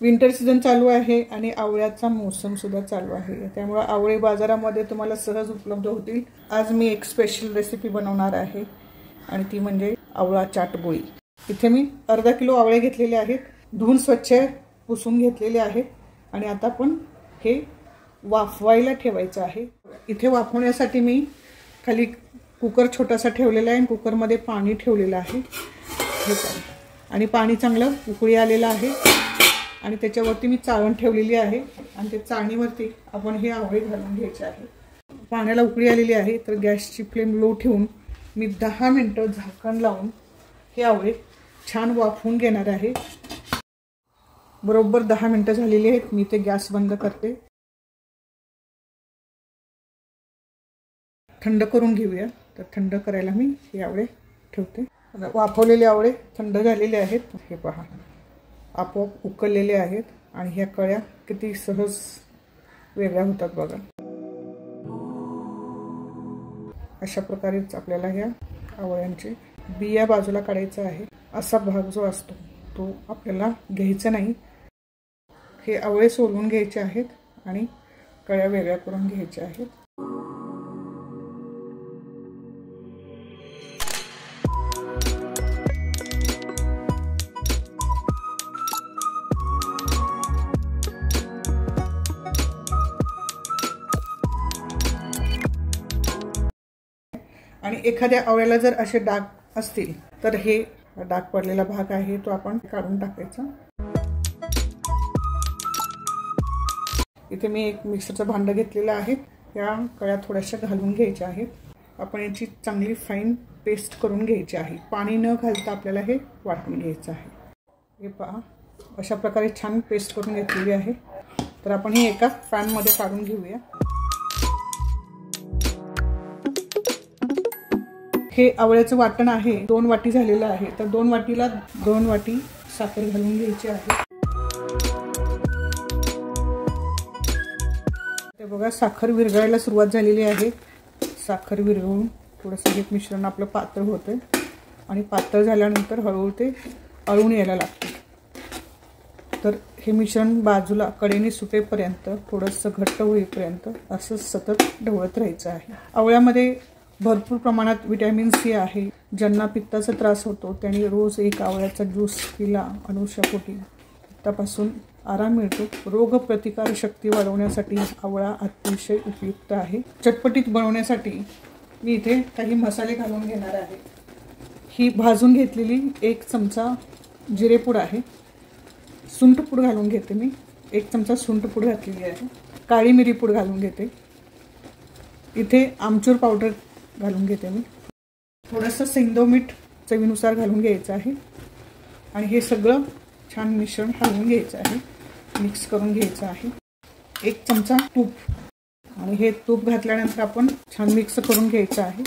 Winter season चालू आहे आणि आवळ्याचा मोसम सुद्धा चालू आहे, त्यामुळे आवळे बाजारामध्ये तुम्हाला सहज उपलब्ध होतील। आज मी एक स्पेशल रेसिपी बनवणार आहे आणि ती म्हणजे आवळा चाटगोळी। इथे मी अर्धा किलो आवळे घेतलेले आहेत, धुवून स्वच्छ पुसून घेतलेले आहेत आणि आता आपण हे वाफवायला ठेवायचं आहे। इथे वाफवण्यासाठी मी खाली कुकर छोटासा ठेवलेला आहे, कुकर मध्ये पाणी ठेवलेलं आहे हे आणि पाणी चांगलं उकळी आलेलं आहे आणि त्याच्यावरती मी चाळण ठेवलेली आहे आणि त्या चाळणीवरती आपण हे आवळे घालून घ्यायचे आहे। पाण्याला उकळी आलेली आहे तर गॅसची फ्लेम लो ठेवून मी 10 मिनिटं झाकण लावून हे आवळे छान वाफवून घेणार आहे। बरोबर 10 मिनिटं झालेली आहेत, मी ते गॅस बंद करते। थंड करून घेऊया, तर थंड करायला मी हे आवळे ठेवते। वाफवलेले आवळे थंड झालेले आहेत, हे पहा आपोआप उकळलेले आहेत आणि ह्या कळ्या किती सहज वेगळ्या होतात बघा। अशा प्रकारेच आपल्याला ह्या आवळ्यांचे बिया बाजूला काढायचा आहे। असा भाग जो असतो तो आपल्याला घ्यायचा नाही, हे आवळे सोलून घ्यायचे आहेत आणि कळ्या वेगळ्या करून घ्यायच्या आहेत। आणि एखाद्या आवळ्याला जर असे डाग असतील तर हे डाग पडलेला भाग आहे तो आपण काढून टाकायचा। इथे मी एक मिक्सरचं भांडं घेतलेलं आहे, या कळ्या थोड्याशा घालून घ्यायच्या आहेत। आपण याची चांगली फाईन पेस्ट करून घ्यायची आहे, पाणी न घालता आपल्याला हे वाटून घ्यायचं आहे। हे पहा अशा प्रकारे छान पेस्ट करून घेतलेली आहे, तर आपण हे एका पॅन मध्ये काढून घेऊया। हे आवळ्याचं वाटण आहे, 2 वाटी झालेलं आहे, तर 2 वाटीला 2 वाटी साखर घालून घ्यायची आहे। ते बघा साखर विरघळायला सुरुवात झालेली आहे। साखर विरघळून थोडंसं हे मिश्रण आपलं पातळ होतं आणि पातळ झाल्यानंतर हळूहळू ते अळून यायला लागते। तर हे मिश्रण बाजूला कडेने सुटेपर्यंत थोडंसं घट्ट होईपर्यंत असं सतत ढवळत राहायचं आहे। आवळ्यामध्ये भरपूर प्रमाणात विटॅमिन सी आहे, ज्यांना पित्ताचा त्रास होतो त्यांनी रोज एक आवळ्याचा ज्यूस पिला अनुषापोटी पित्तापासून आराम मिळतो। रोगप्रतिकार शक्ती वाढवण्यासाठी आवळा अतिशय उपयुक्त आहे। चटपटीत बनवण्यासाठी मी इथे काही मसाले घालून घेणार आहे। ही भाजून घेतलेली 1 चमचा जिरेपूड आहे, सुंठपूड घालून घेते मी, 1 चमचा सुंठपूड घातलेली आहे, काळी मिरी पूड घालून घेते, इथे आमचूर पावडर घालून घेते मी, थोडंसं सेंदव मीठ चवीनुसार घालून घ्यायचं आहे आणि हे सगळं छान मिश्रण घालून घ्यायचं आहे, मिक्स करून घ्यायचं आहे। 1 चमचा तूप आणि हे तूप घातल्यानंतर आपण छान मिक्स करून घ्यायचं आहे।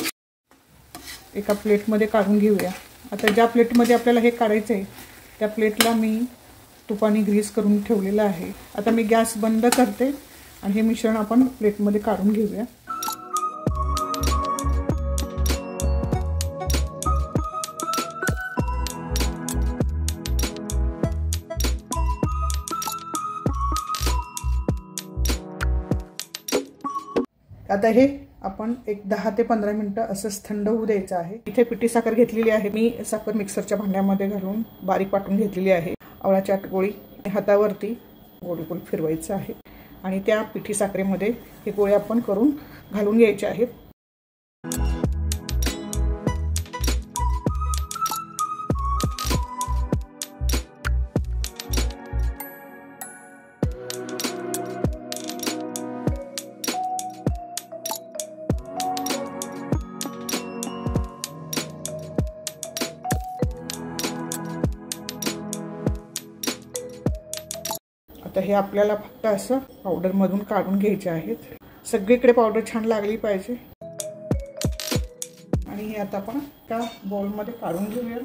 एका प्लेटमध्ये काढून घेऊया। आता ज्या प्लेटमध्ये आपल्याला हे काढायचं आहे त्या प्लेटला मी तुपाने ग्रीस करून ठेवलेलं आहे। आता मी गॅस बंद करते आणि हे मिश्रण आपण प्लेटमध्ये काढून घेऊया। आता हे आपण एक 10 ते 15 मिनिटं असंच थंड होऊ द्यायचं आहे। इथे पिठी साखर घेतलेली आहे, मी साखर मिक्सरच्या भांड्यामध्ये घालून बारीक वाटून घेतलेली आहे। आवळा चाटगोळी हातावरती गोल गोल फिरवायचं आहे आणि त्या पिठी साखरेमध्ये हे गोळे आपण करून घालून घ्यायचे आहेत। आता हे आपल्याला फक्त असं पावडर मधून काढून घ्यायचे आहेत। सगळीकडे पावडर छान लागली पाहिजे आणि हे आता आपण त्या बाउल मध्ये काढून घेऊया।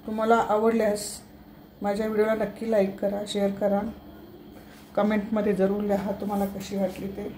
तुम्हाला आवडल्यास माझ्या व्हिडिओला नक्की लाईक करा, शेअर करा, कमेंटमध्ये जरूर लिहा तुम्हाला कशी वाटली ते.